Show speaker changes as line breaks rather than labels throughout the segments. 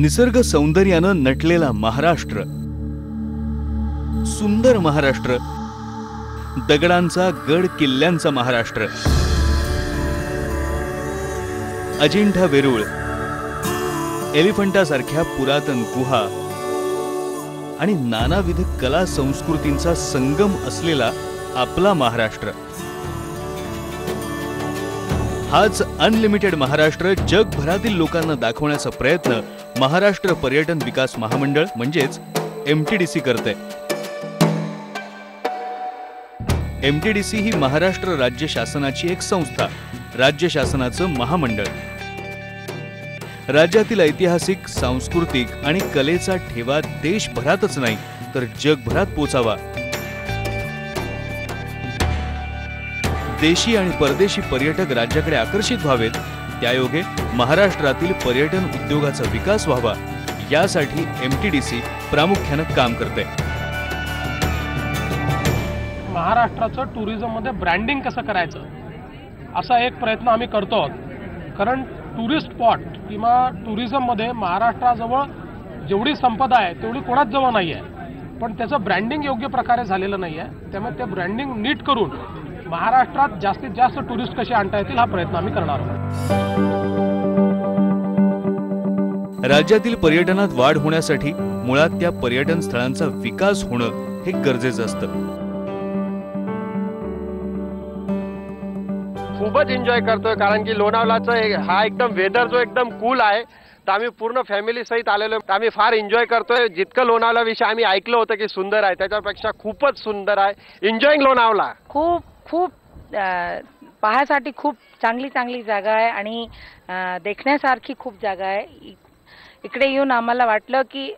निसर्ग सौंदर्यानं नटलेला महाराष्ट्र, सुंदर महाराष्ट्र, दगडांचा गड किल्ल्यांचा महाराष्ट्र, अजिंठा वेरूळ, एलिफंटासारख्या पुरातन गुहा आणि नानाविध कला संस्कृतींचा संगम असलेला आपला महाराष्ट्र, हाच अनलिमिटेड महाराष्ट्र जगभरातील लोकांना दाखवण्याचा प्रयत्न महाराष्ट्र पर्यटन विकास महामंडळ म्हणजेच MTDC करते। MTDC ही महाराष्ट्र राज्य शासनाची एक संस्था, राज्य शासनाचं महामंडळ। राज्यातील ऐतिहासिक, सांस्कृतिक आणि कलेचा ठेवा देशभरातच नाही तर जगभरात पोचावा, देशी आणि परदेशी पर्यटक राज्याकडे आकर्षित व्हावेत, त्यायोगे महाराष्ट्रातील पर्यटन उद्योगाचा विकास व्हावा, यासाठी MTDC प्रामुख्याने काम करते।
महाराष्ट्राचं टुरिझम मध्ये ब्रँडिंग कसं करायचं असा एक प्रयत्न आम्ही करतो। कारण टुरिस्ट स्पॉट किंवा टुरिझम मध्ये महाराष्ट्राजवळ जेवढी संपदा आहे तेवढी कोणाच जवळ नाही आहे, पण त्याचं ब्रँडिंग योग्य प्रकारे झालेलं नाही आहे। त्यामुळे ते ब्रँडिंग नीट करून महाराष्ट्रात जास्तीत जास्त टुरिस्ट कसे आणता येतील हा प्रयत्न आम्ही करणार आहोत।
राज्यातील पर्यटनात वाढ होण्यासाठी मुळात त्या पर्यटन स्थळांचा विकास होणं हे गरजेचं असतं।
खूपच एन्जॉय करतोय, कारण की लोणावळाचा हा एकदम वेदर जो एकदम कूल आहे, तर आम्ही पूर्ण फॅमिली सहित आलेलो, आम्ही फार एन्जॉय करतोय। जितकं लोणावळा विषय आम्ही ऐकलं होतं की सुंदर आहे, त्याच्यापेक्षा खूपच सुंदर आहे। एन्जॉयिंग लोणावळा।
खूप खूप पाहण्यासाठी खूप चांगली जागा आहे आणि देखण्यासारखी खूप जागा आहे। इकडे येऊन आम्हाला वाटलं की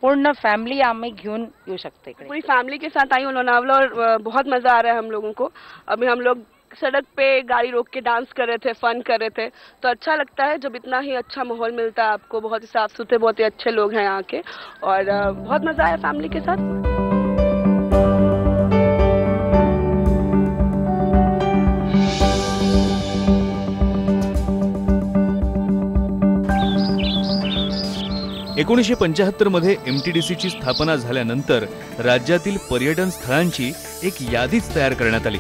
पूर्ण फैमिली आम्ही घेऊन येऊ शकते।
पूरी फैमिली के साथ आई हूँ लोनावला और बहुत मजा आ रहा है हम लोगों को। अभी हम लोग सड़क पे गाड़ी रोक के डांस कर रहे थे, फन कर रहे थे, तो अच्छा लगता है जब इतना ही अच्छा माहौल मिलता है आपको। बहुत ही साफ सुथरे, बहुत ही अच्छे लोग हैं यहाँ के, और बहुत मजा आया फैमिली के साथ।
एकोणीसशे 1975 मध्ये MTDC ची स्थापना झाल्यानंतर राज्यातील पर्यटन स्थळांची एक यादीच तयार करण्यात आली,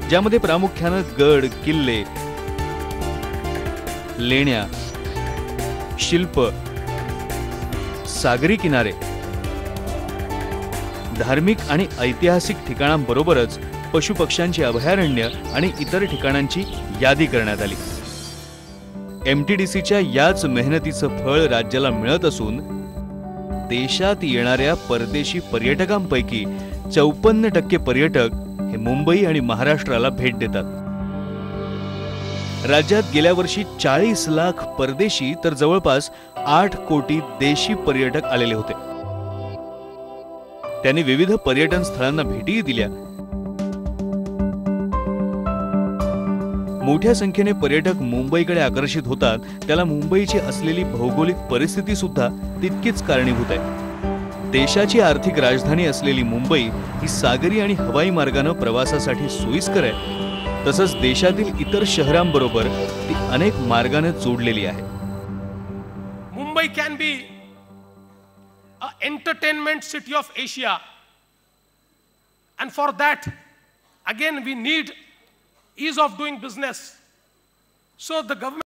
ज्यामध्ये प्रामुख्याने गड, किल्ले, लेण्या, शिल्प, सागरी किनारे, धार्मिक आणि ऐतिहासिक ठिकाणांबरोबरच पशुपक्ष्यांची अभयारण्य आणि इतर ठिकाणांची यादी करण्यात आली। MTDCच्या याच मेहनतीचं फळ राज्याला मिळत असून देशात येणाऱ्या परदेशी पर्यटकांपैकी 54% पर्यटक हे मुंबई आणि महाराष्ट्राला भेट देतात। राज्यात गेल्या वर्षी 40 लाख परदेशी तर जवळपास 8 कोटी देशी पर्यटक आलेले होते। त्यांनी विविध पर्यटन स्थळांना भेटी दिल्या। मोठ्या संख्येने पर्यटक मुंबईकडे आकर्षित होतात, त्याला मुंबईची असलेली भौगोलिक परिस्थिती सुद्धा तितकीच कारणीभूत आहे। देशाची आर्थिक राजधानी असलेली मुंबई ही सागरी आणि हवाई मार्गाने प्रवासासाठी सोयीस्कर आहे, तसंच देशातील इतर शहरांबरोबर ती अनेक मार्गाने जोडलेली आहे।
Mumbai can be a entertainment city of Asia, and for that again we need ease of doing business. So the government